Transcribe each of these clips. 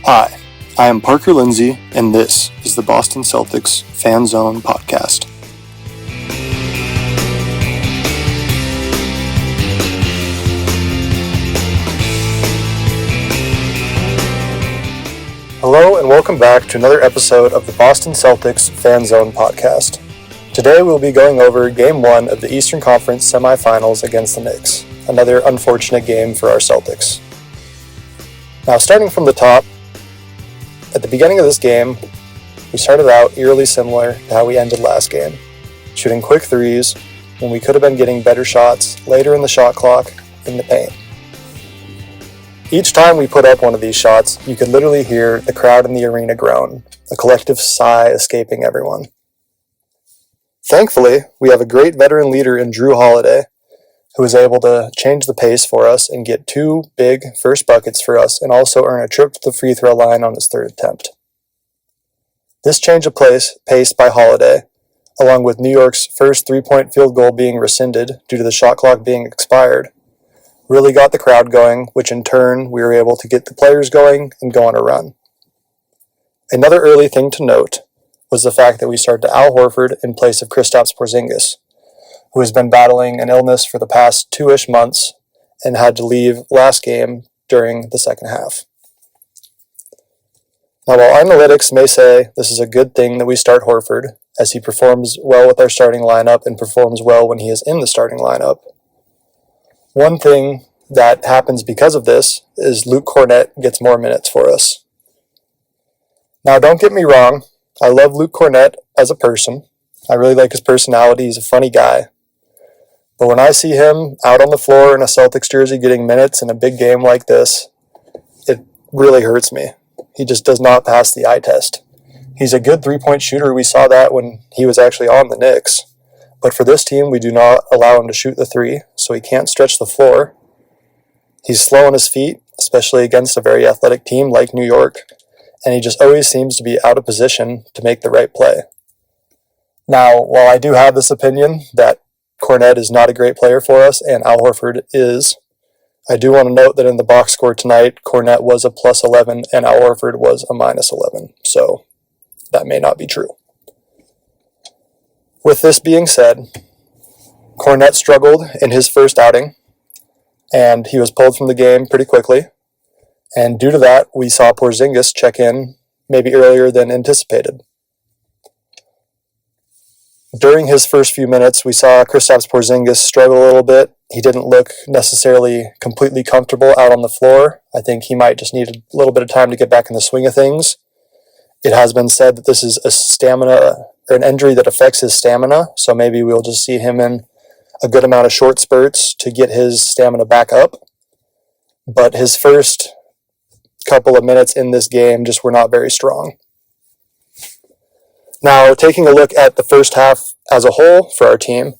Hi, I am Parker Lindsay, and this is the Boston Celtics Fan Zone podcast. Hello, and welcome back to another episode of the Boston Celtics Fan Zone podcast. Today we'll be going over Game 1 of the Eastern Conference semifinals against the Knicks, another unfortunate game for our Celtics. Now, starting from the top, at the beginning of this game, we started out eerily similar to how we ended last game, shooting quick threes when we could have been getting better shots later in the shot clock in the paint. Each time we put up one of these shots, you could literally hear the crowd in the arena groan, a collective sigh escaping everyone. Thankfully, we have a great veteran leader in Drew Holiday, who was able to change the pace for us and get two big first buckets for us and also earn a trip to the free throw line on his third attempt. This change of pace by Holiday, along with New York's first three-point field goal being rescinded due to the shot clock being expired, really got the crowd going, which in turn we were able to get the players going and go on a run. Another early thing to note was the fact that we started Al Horford in place of Kristaps Porzingis, who has been battling an illness for the past 2-ish months and had to leave last game during the second half. Now, while analytics may say this is a good thing that we start Horford, as he performs well with our starting lineup and performs well when he is in the starting lineup, one thing that happens because of this is Luke Kornet gets more minutes for us. Now, don't get me wrong, I love Luke Kornet as a person. I really like his personality, he's a funny guy. But when I see him out on the floor in a Celtics jersey getting minutes in a big game like this, it really hurts me. He just does not pass the eye test. He's a good three-point shooter. We saw that when he was actually on the Knicks. But for this team, we do not allow him to shoot the three, so he can't stretch the floor. He's slow on his feet, especially against a very athletic team like New York, and he just always seems to be out of position to make the right play. Now, while I do have this opinion that Kornet is not a great player for us, and Al Horford is, I do want to note that in the box score tonight, Kornet was a plus 11 and Al Horford was a minus 11, so that may not be true. With this being said, Kornet struggled in his first outing, and he was pulled from the game pretty quickly, and due to that, we saw Porzingis check in maybe earlier than anticipated. During his first few minutes, we saw Kristaps Porzingis struggle a little bit. He didn't look necessarily completely comfortable out on the floor. I think he might just need a little bit of time to get back in the swing of things. It has been said that this is an injury that affects his stamina, so maybe we'll just see him in a good amount of short spurts to get his stamina back up. But his first couple of minutes in this game just were not very strong. Now, taking a look at the first half as a whole for our team,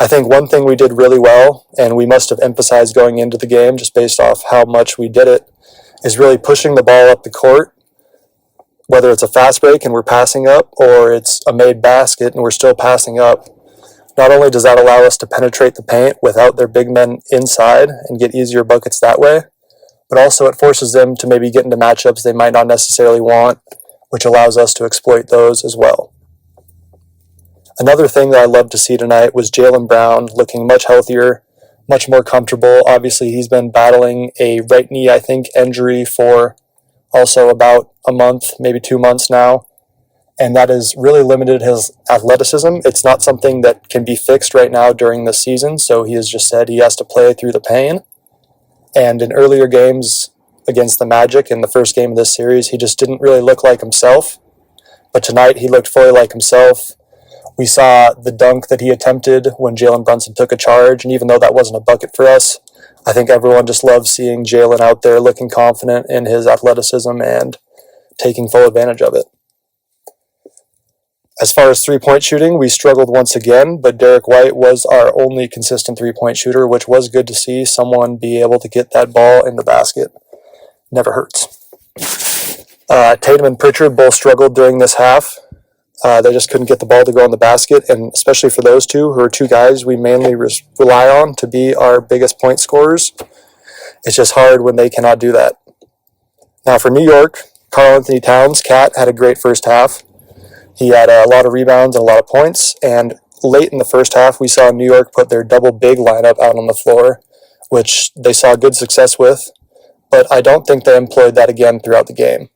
I think one thing we did really well, and we must have emphasized going into the game just based off how much we did it, is really pushing the ball up the court, whether it's a fast break and we're passing up, or it's a made basket and we're still passing up. Not only does that allow us to penetrate the paint without their big men inside and get easier buckets that way, but also it forces them to maybe get into matchups they might not necessarily want, which allows us to exploit those as well. Another thing that I loved to see tonight was Jaylen Brown looking much healthier, much more comfortable. Obviously, he's been battling a right knee, I think, injury for also about a month, maybe 2 months now, and that has really limited his athleticism. It's not something that can be fixed right now during the season, so he has just said he has to play through the pain. And in earlier games against the Magic in the first game of this series, he just didn't really look like himself. But tonight, he looked fully like himself. We saw the dunk that he attempted when Jalen Brunson took a charge, and even though that wasn't a bucket for us, I think everyone just loves seeing Jalen out there looking confident in his athleticism and taking full advantage of it. As far as three-point shooting, we struggled once again, but Derek White was our only consistent three-point shooter, which was good to see someone be able to get that ball in the basket. Never hurts. Tatum and Pritchard both struggled during this half. They just couldn't get the ball to go in the basket, and especially for those two, who are two guys we mainly rely on to be our biggest point scorers, it's just hard when they cannot do that. Now for New York, Karl Anthony Towns, Cat, had a great first half. He had a lot of rebounds and a lot of points, and late in the first half, we saw New York put their double big lineup out on the floor, which they saw good success with, but I don't think they employed that again throughout the game.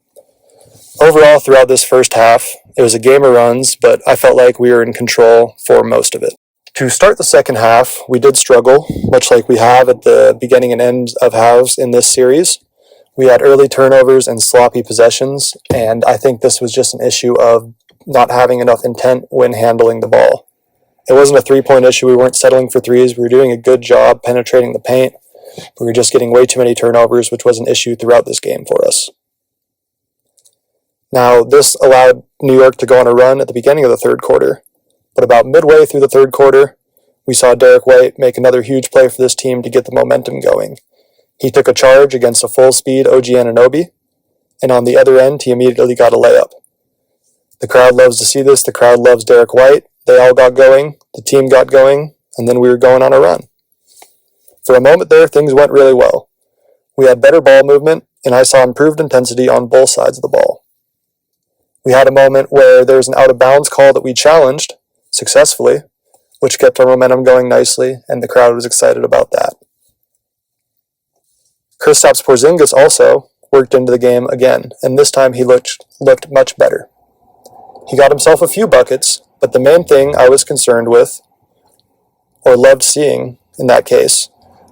Overall, throughout this first half, it was a game of runs, but I felt like we were in control for most of it. To start the second half, we did struggle, much like we have at the beginning and end of halves in this series. We had early turnovers and sloppy possessions, and I think this was just an issue of not having enough intent when handling the ball. It wasn't a three-point issue. We weren't settling for threes. We were doing a good job penetrating the paint. We were just getting way too many turnovers, which was an issue throughout this game for us. Now, this allowed New York to go on a run at the beginning of the third quarter, but about midway through the third quarter, we saw Derek White make another huge play for this team to get the momentum going. He took a charge against a full-speed OG Anunoby, and on the other end, he immediately got a layup. The crowd loves to see this. The crowd loves Derek White. They all got going. The team got going, and then we were going on a run. For a moment there, things went really well. We had better ball movement, and I saw improved intensity on both sides of the ball. We had a moment where there was an out-of-bounds call that we challenged successfully, which kept our momentum going nicely, and the crowd was excited about that. Kristaps Porzingis also worked into the game again, and this time he looked much better. He got himself a few buckets, but the main thing I was concerned with, or loved seeing in that case,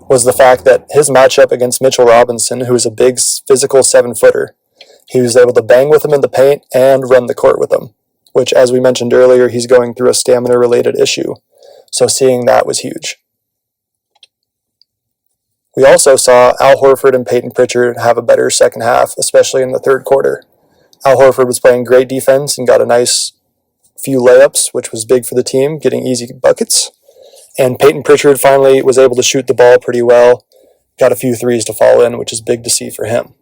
was the fact that his matchup against Mitchell Robinson, who is a big physical 7-footer, he was able to bang with him in the paint and run the court with him, which, as we mentioned earlier, he's going through a stamina-related issue. So seeing that was huge. We also saw Al Horford and Peyton Pritchard have a better second half, especially in the third quarter. Al Horford was playing great defense and got a nice few layups, which was big for the team, getting easy buckets. And Peyton Pritchard finally was able to shoot the ball pretty well, got a few threes to fall in, which is big to see for him.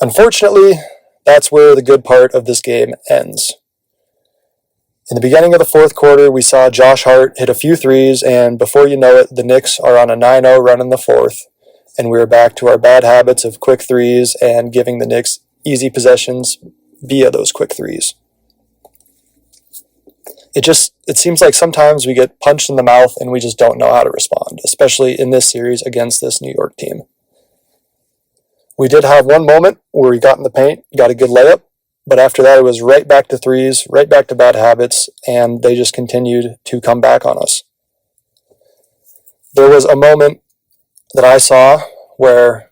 Unfortunately, that's where the good part of this game ends. In the beginning of the fourth quarter, we saw Josh Hart hit a few threes, and before you know it, the Knicks are on a 9-0 run in the fourth, and we're back to our bad habits of quick threes and giving the Knicks easy possessions via those quick threes. It seems like sometimes we get punched in the mouth and we just don't know how to respond, especially in this series against this New York team. We did have one moment where we got in the paint, got a good layup, but after that it was right back to threes, right back to bad habits, and they just continued to come back on us. There was a moment that I saw where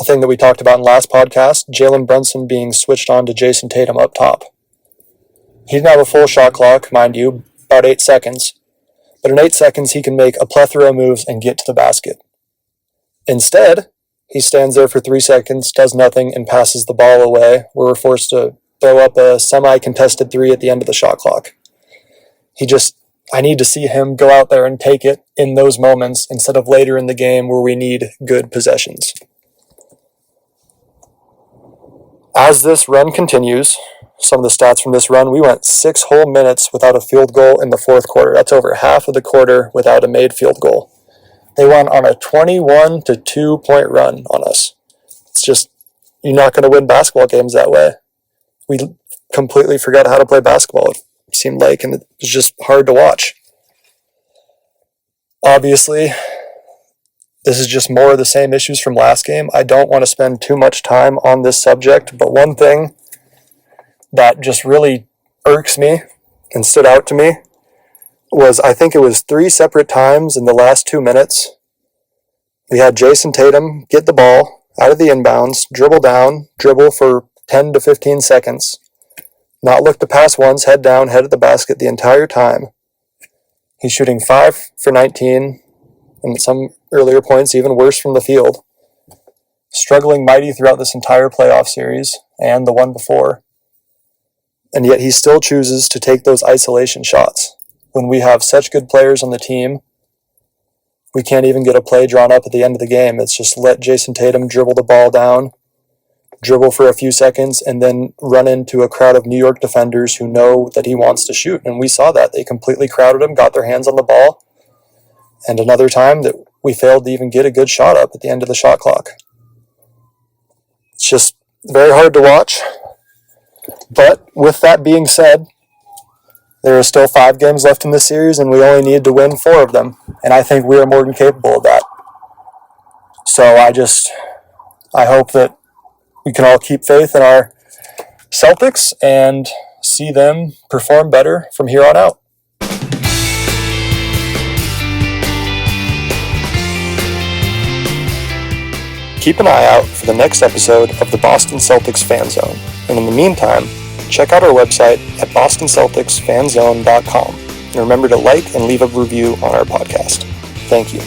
a thing that we talked about in last podcast, Jalen Brunson being switched on to Jason Tatum up top. He didn't have a full shot clock, mind you, about 8 seconds, but in 8 seconds he can make a plethora of moves and get to the basket. Instead, he stands there for 3 seconds, does nothing, and passes the ball away, where we're forced to throw up a semi-contested three at the end of the shot clock. I need to see him go out there and take it in those moments instead of later in the game where we need good possessions. As this run continues, some of the stats from this run, we went 6 whole minutes without a field goal in the fourth quarter. That's over half of the quarter without a made field goal. They went on a 21 to 2 point run on us. It's just, you're not going to win basketball games that way. We completely forgot how to play basketball, it seemed like, and it was just hard to watch. Obviously, this is just more of the same issues from last game. I don't want to spend too much time on this subject, but one thing that just really irks me and stood out to me was, I think it was 3 separate times in the last 2 minutes, we had Jason Tatum get the ball out of the inbounds, dribble down, dribble for 10 to 15 seconds, not look to pass once, head down, head at the basket the entire time. He's shooting 5 for 19, and some earlier points even worse from the field. Struggling mighty throughout this entire playoff series and the one before. And yet he still chooses to take those isolation shots. When we have such good players on the team, we can't even get a play drawn up at the end of the game. It's just let Jason Tatum dribble the ball down, dribble for a few seconds, and then run into a crowd of New York defenders who know that he wants to shoot. And we saw that. They completely crowded him, got their hands on the ball, and another time that we failed to even get a good shot up at the end of the shot clock. It's just very hard to watch. But with that being said, there are still 5 games left in this series, and we only need to win 4 of them. And I think we are more than capable of that. So I hope that we can all keep faith in our Celtics and see them perform better from here on out. Keep an eye out for the next episode of the Boston Celtics Fan Zone. And in the meantime, check out our website at bostoncelticsfanzone.com. And remember to like and leave a review on our podcast. Thank you.